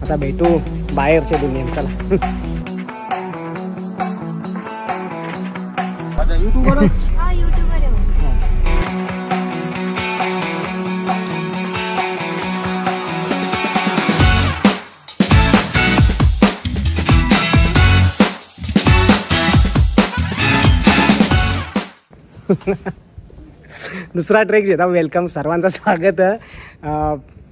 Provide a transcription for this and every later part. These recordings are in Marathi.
आता भेटू बाहेरच्या दुनियेत. चला. यूट्यूबर हा यूट्यूबर आहे. दुसरा ट्रेक घेता. वेलकम, सर्वांचं स्वागत.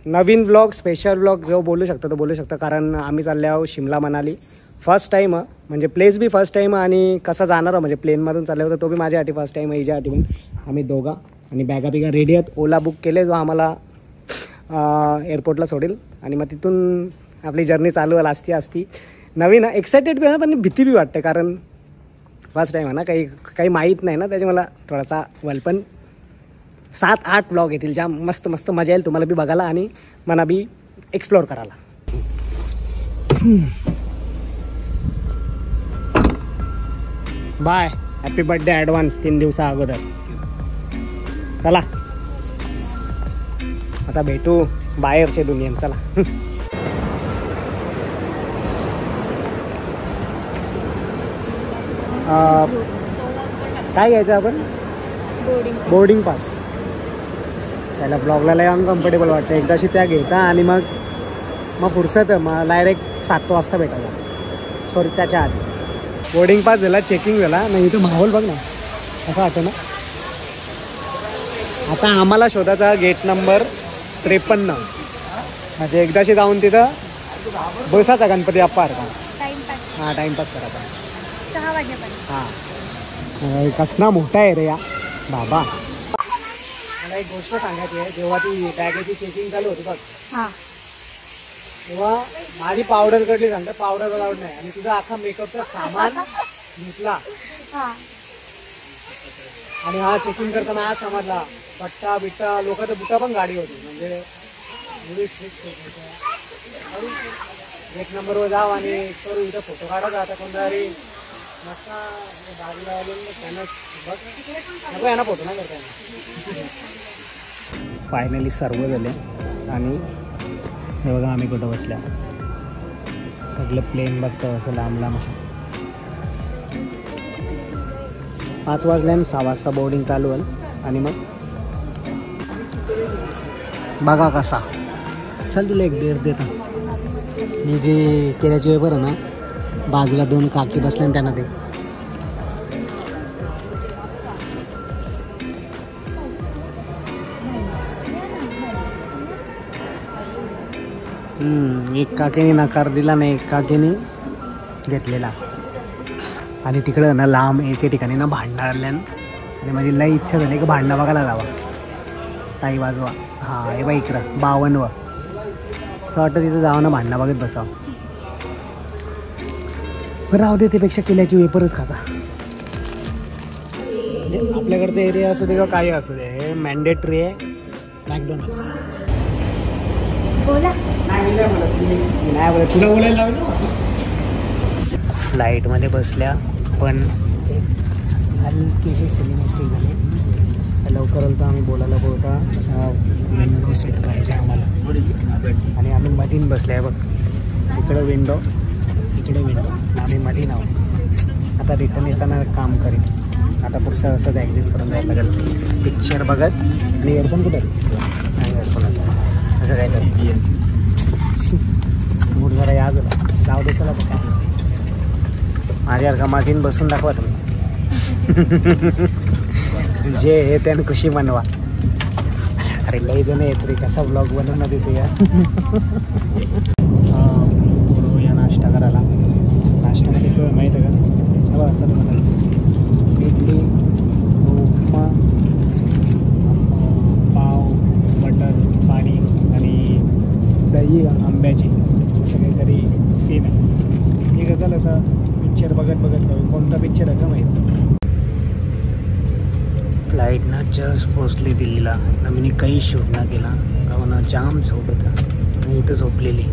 नवीन ब्लॉग, स्पेशल ब्लॉग जो बोलू शकतो तो बोलू शकतो, कारण आम्ही चालले आहोत शिमला मनाली. फर्स्ट टाईम म्हणजे प्लेस बी फर्स्ट टाईम आणि कसं जाणार म्हणजे प्लेनमधून चालले होतं तो बी माझ्यासाठी फर्स्ट टाईम आहे, हिच्यासाठी पण. आम्ही दोघा आणि बॅगा बिगा रेडी आहेत. ओला बुक केले जो आम्हाला एअरपोर्टला सोडेल आणि मग तिथून आपली जर्नी चालू असती. नवीन एक्सायटेड बी आहे पण भीती बी वाटते, कारण फर्स्ट टाईम आहे ना, काही माहीत नाही ना, त्याचे मला थोडासा पण 7-8 ब्लॉग येतील ज्या मस्त मस्त मजा येईल तुम्हाला बी बघायला आणि मला बी एक्सप्लोअर करायला. बाय, हॅपी बर्थडे ॲडव्हान्स 3 दिवसा अगोदर. चला आता भेटू बाहेरच्या दुनियेत. चला. काय घ्यायचं आपण? Boarding pass. त्याला ब्लॉगला लय अनकम्फर्टेबल वाटतं. एकदाशी त्या घेता आणि मग फुरसत मग डायरेक्ट 7 वाजता भेटायला. सॉरी, त्याच्या आधी बोर्डिंग पास झाला, चेकिंग झाला. नाही इथं माहोल बघ ना असं वाटतं ना. आता आम्हाला शोधायचा गेट नंबर 53. म्हणजे एकदाशी जाऊन तिथं बसायचा गणपती बाप्पा सारखा. हां, टाईमपास करायचा 6 वाजेपर्यंत. हां, कसना मोठा आहे रे या बाबा. मला एक गोष्ट सांगायची आहे. जेव्हा ती बॅगेची चेकिंग चालू होती बघ, तेव्हा माझी पावडर कडली सांगते, पावडर अलाउड नाही. आणि तुझा अख्खा मेकअपचा सामान घेतला आणि हा चेकिंग करताना आज समजला पट्टा बिट्टा, लोक तर बुटा पण गाडी होती. म्हणजे एक नंबरवर जाव आणि करू इथं फोटो काढत. आता कोणतरी मस्त बाजूला नको यांना फोटो नाही करता. फायनली सर्व झाले आणि हे बघा आम्ही कुठं बसल्या. सगळं प्लेन बघतो असं लांब लांब. 5 वाजले आणि 6 वाजता बोर्डिंग चालू आहे. आणि मग बघा कसा. चल तुला एक डेअर देता. मी जे केल्याच्या वेळेवर आहे ना, बाजूला 2 काकी बसल्या आणि त्यांना दे. एक काकीने नकार दिला नाही, एक काकीने घेतलेला. आणि तिकडं ना लांब एके ठिकाणी ना भांडणं आल्या आणि माझी लई इच्छा झाली की भांडणं बघायला जावा. ताई वाजवा. हां, हे बा इकडं 52. असं वाटतं तिथं जावं ना, भांडणं बघत बसावं. पण राहू दे, त्यापेक्षा केल्याची वेपरच खाता. म्हणजे आपल्याकडचा एरिया असू दे किंवा काही असू दे, हे मॅन्डेटरी आहे मॅकडॉनल्ड्स. बोला. नाही बोला, तुला बोलायला लावलं. फ्लाईटमध्ये बसल्या पण हलकीशी सिनेमॅस्टिक झाली. लवकर आलं तर आम्ही बोलायला बोलता विंडो सीट पाहिजे आम्हाला. आणि आम्ही मधीन बसले आहे बघ. इकडं विंडो, इकडे विंडो, आम्ही मधीन आहोत. आता रिटर्न येताना काम करीन. आता पुढचं असं ॲडजस्ट करून जायला लागेल. पिक्चर बघत आणि इयरफोन कुठे नाही, इयरफोन असं काय तर मूड जरा याद होता. जाऊ दे चला बघा. माझ्यासारखा मागीन बसून दाखवा तुम्ही. जे हे त्यानं खुशी बनवा. अरे लई जण येत रे, कसा ब्लॉग बनवणार देते या. या नाश्ता करायला. नाश्त्यामध्ये किंवा माहीत आहे का, असं इडली, उपमा, पाव, बटर, पाणी आणि दही आंब्याची असं काहीतरी सीन आहे. ठीक आहे, चल असं पिक्चर बघत कोणता पिक्चर आहे का माहीत. फ्लाईटनं जस्ट पोचली दिल्लीला. मी काही शूट ना केला, गावानं जाम झोप होतं. मी इथं झोपलेली.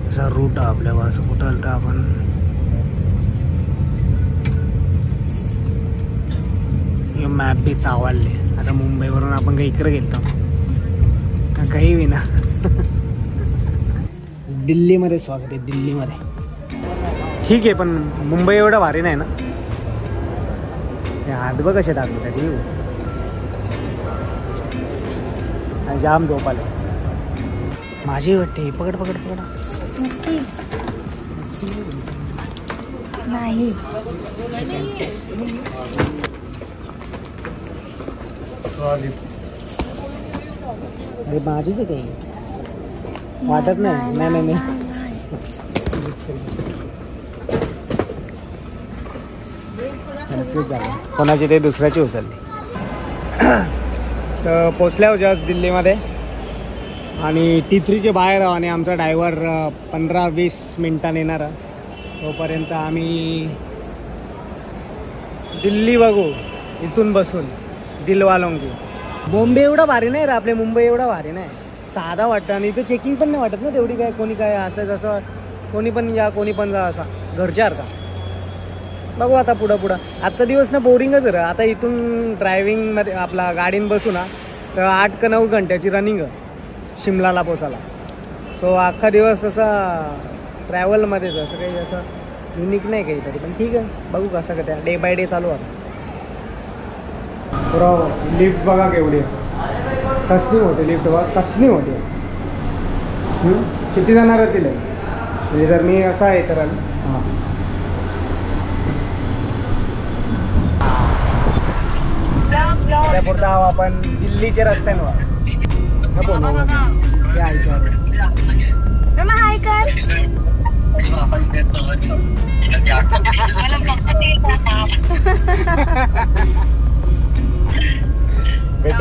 असा रूट आपल्या असं कुठं आलं तर आपण मॅप बी चावलले. आता मुंबईवरून आपण काही इकडे गेलो काही विना. दिल्लीमध्ये स्वागत आहे दिल्लीमध्ये. ठीक आहे पण मुंबई एवढं भारी नाही ना. हे हात बघ कसे टाकले त्या देऊ. जाम झोप आले माझी वाटते. पकड पकड पकड. नक्की नाही. अरे माझीच आहे काही वाटत नाही. नाही नाही नाही कोणाची ते दुसऱ्याची उचलली. तर पोचल्या होत्या आज दिल्लीमध्ये आणि T3चे बाहेर आणि आमचा ड्रायव्हर 15-20 मिनिटांनी येणार. तोपर्यंत आम्ही दिल्ली बघू इथून बसून. दिलवालोंगी. बॉम्बे एवढा भारी नाही रे आपले. मुंबई एवढा भारी नाही. साधा वाटतं आणि इथं चेकिंग पण नाही वाटत ना तेवढी. काय कोणी काय असं जसं कोणी पण या कोणी पण जा असा घरच्यासारखा. बघू आता पुढं पुढं. आजचा दिवस ना बोरिंगच रे. आता इथून ड्रायव्हिंगमध्ये आपला गाडीन बसू ना तर 8 का 9 घंट्याची रनिंग शिमलाला पोचायला. सो अख्खा दिवस असा ट्रॅव्हलमध्येच. असं काही असं युनिक नाही काही तरी पण ठीक आहे. बघू कसं का त्या डे बाय डे चालू आता. पुरं लिफ्ट बघा केवढी तसनी होते. लिफ्ट बघा तसनी होते. किती जाणार आहे तिला म्हणजे जर मी असा आहे तर हां पुरता आपण दिल्लीच्या रस्त्यांवर हाय कर.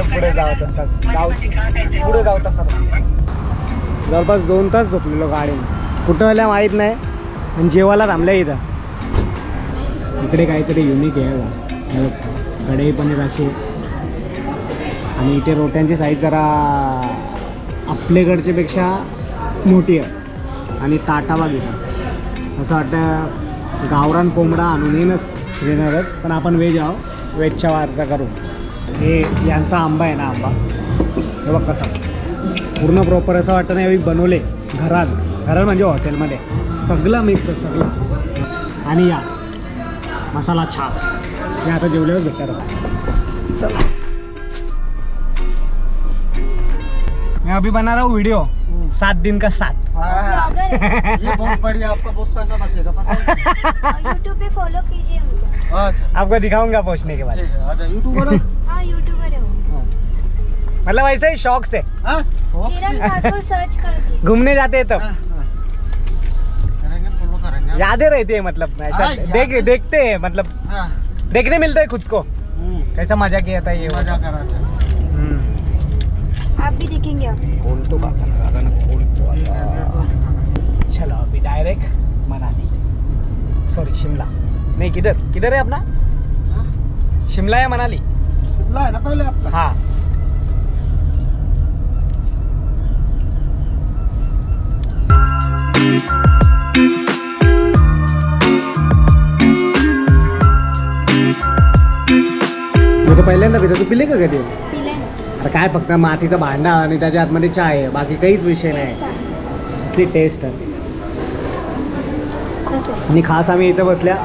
पुढे जाऊ तसा पुढे जाऊ तसा जवळपास 2 तास झोपलेलो गाडीने. कुठं आल्या माहीत नाही आणि जेवायला थांबल्या इथं. इकडे काहीतरी युनिक आहे. कढई पनीर असे आणि इथे रोट्यांची साईज जरा आपल्याकडच्या पेक्षा मोठी आहे आणि ताटा बघितलं असं वाटतं गावरान कोंबडा आणून येणंच देणार आहेत. पण आपण व्हेज आहो. व्हेजच्या वार्ता करू. हे यांचा आंबा आहे ना आंबा हे बघ कसा पूर्ण प्रॉपर असं वाटतं ना. बनवले घरात म्हणजे हॉटेलमध्ये सगळं मिक्स आहे सगळं. आणि या मसाला छास हे आता जेवल्यावर भेटणार. चला मैं अभी बना रहा हूँ वीडियो 7 दिन का 7. ये बहुत बढ़िया. आपका बहुत पैसा बचेगा पता है. यूट्यूब पे फॉलो कीजिए हमको. अच्छा आपको दिखाऊंगा पहुँचने के बाद. ठीक है. अच्छा यूट्यूबर हो. हाँ यूट्यूबर है वो. मतलब ऐसे ही शौक से हाँ शौक किरण से ठाकुर सर्च करिए. घूमने जाते हैं तब करेंगे फॉलो करेंगे. यादें रहती है मतलब ऐसा हाँ, यादें. देखते हैं मतलब हाँ. देखने मिलता है खुद को कैसा मजा किया था ये. मजा करा था. आप भी दिखेंगे. आप खोल तो चलो अभी डायरेक्ट मनाली. सॉरी शिमला नहीं. किधर है अपना. शिमला या मनाली. शिमला है ना पहले आपका. हाँ मी तर पहिल्यांदा पितो. तू पिले का कधी. पिले आता काय फक्त मातीचा भांडा आणि त्याच्या आतमध्ये चहा आहे. बाकी काहीच विषय नाही. असली टेस्ट आहे. आणि खास आम्ही इथं बसल्या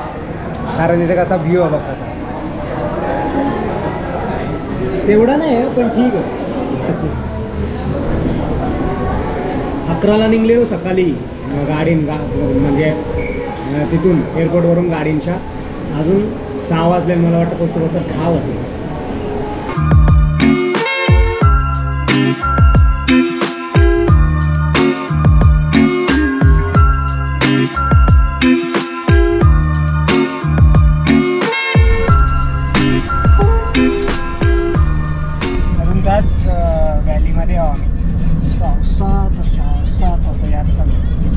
कारण इथे कसा व्ह्यू आहे बघ कसा. तेवढा नाही आहे पण ठीक आहे. 11ला निघलेलो सकाळी गाडीन म्हणजे तिथून एअरपोर्टवरून गाडींच्या. अजून 6 वाजले मला वाटतं पोचता 10 वाजले. अजून त्याच व्हॅलीमध्ये आहो आम्ही. असं यात चालू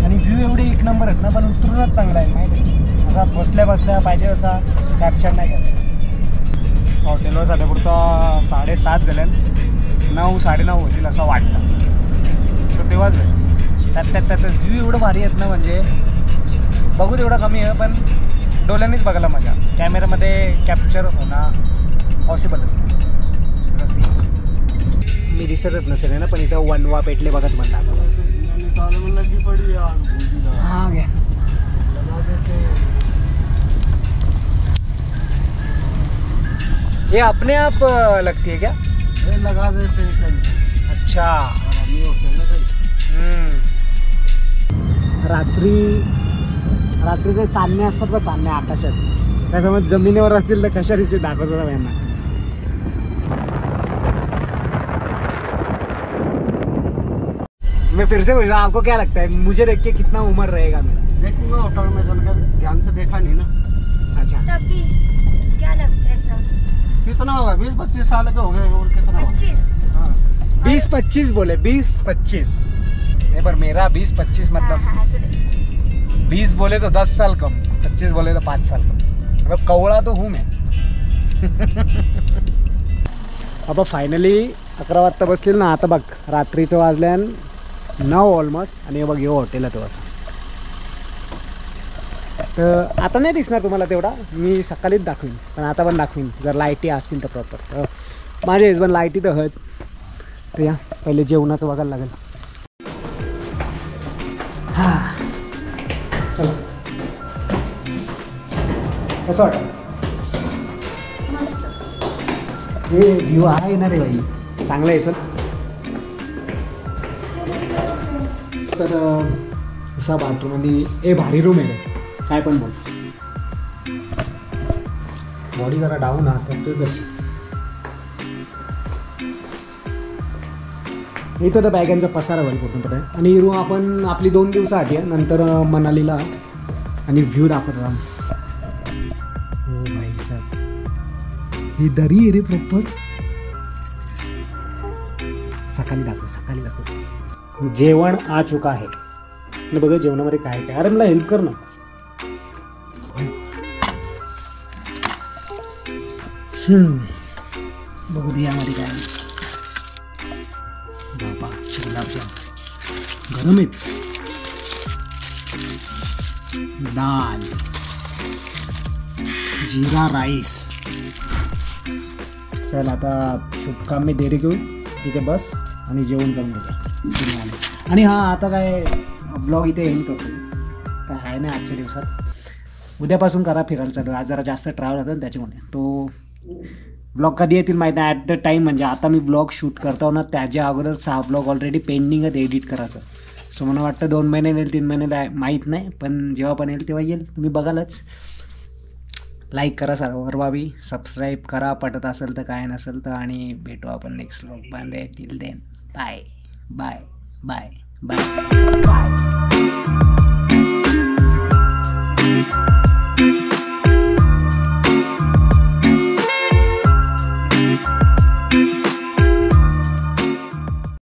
आणि व्ह्यू एवढे एक नंबर आहेत ना. पण उतरूनच चांगला आहे माहिती आहे. असा बसल्या पाहिजे असा कॅप्शन नाही करत. हॉटेलवर सध्यापुरता 7:30 झाले. 9 साडेनऊ होतील असं वाटतं. सो तेव्हाच त्यातच व्ह्यू एवढं भारी आहेत ना. म्हणजे बघू तेवढं कमी आहे पण डोळ्यांनीच बघायला मजा. कॅमेऱ्यामध्ये कॅप्चर होणं पॉसिबल आहे. जसं मी दिसतच नसेल ना पण इथं वनवा पेटले बघत म्हणतात. लगी पड़ी यार. ये अपने आप लगती है क्या? ये लगा देते हैं कहीं। अच्छा. आरामी होते हैं ना कहीं। रात्री ते चांदणे असतात ना, चांदणे आकाशात, त्या समज जमिनीवर असतील तर कशा दिसते दाखवतो यांना. मैं फिर से पूछ रहा हूँ, आपको क्या लगता है मुझे देख के कितना उम्र रहेगा मेरा? देखूंगा होटल में जाने का ध्यान से देखा नहीं ना। अच्छा. तभी क्या लगता है सब? कितना होगा? 20-25 साल के हो गए और कितना होगा? 25? हाँ 20-25 बोले, 20-25 नहीं, पर मेरा 20-25 मतलब हाँ, असू दे. 20 बोले तो 10 साल कम, 25 बोले तो 5 साल कम, मतलब कवळा तो हूँ मैं. आता फायनली 11 वाजता बसलेलं ना. आता बघ रात्रीचं वाजल्यान 9 ऑलमोस्ट. आणि हे बघ हे हॉटेल आहे तो असं. तर आता नाही दिसणार तुम्हाला तेवढा, मी सकाळीच दाखवीन, पण आता पण दाखवीन जर लाईटी असतील तर प्रॉपर. तर माझे हजबंड लाईटी तर आहेत. तर या पहिले जेवणाचं बघायला लागेल. हां चला, कसं वाटतं? मस्त. हे व्ह्यू आहे ना रे बाई, चांगलं आहे. चल तर असा बाथरूम आणि ए भारी रूम आहे रे, काय पण बोल. बॉडी जरा डाऊन आहात तर दर्शन. इथं तर बॅगांचा पसारा होईल पूर्णपणे. आणि ही रूम आपण आपली 2 दिवसासाठी आहे, नंतर मनालीला आणि व्ह्यू दाखवतो आम्ही. हो भाई साहेब, ही दरी आहे रे प्रॉपर. सकाळी दाखव. जेवण आ चुका आहे. आणि बघा जेवणामध्ये काय काय. अरे मला हेल्प कर ना. बघू दे यामध्ये काय. बाबा गुलाबजाम गरम आहेत. दाल, जीरा राईस. चल आता शुभकाम मी देरी घेऊन तिथे बस आणि जेवण करून घ्यायचं. आणि हां आता काय ब्लॉग इथे एंड करतो. काय आहे ना आजच्या दिवसात. उद्यापासून करा फिरायला चालू. आज जरा जास्त ट्रॅव्हल होतं ना त्याच्यामुळे. तो ब्लॉग कधी येतील माहीत नाही. ॲट द टाईम म्हणजे आता मी ब्लॉग शूट करतो ना, त्याच्या अगोदर 6 ब्लॉग ऑलरेडी पेंडिंग आहेत एडिट करायचं. सो मला वाटतं 2 महिने येईल, 3 महिने माहीत नाही, पण जेव्हा पण येईल तेव्हा येईल. तुम्ही बघालच. लाईक करा सर्व, सबस्क्राईब करा पटत असेल तर, काय नसेल तर. आणि भेटू आपण next blog. Bye. Till then bye bye bye bye.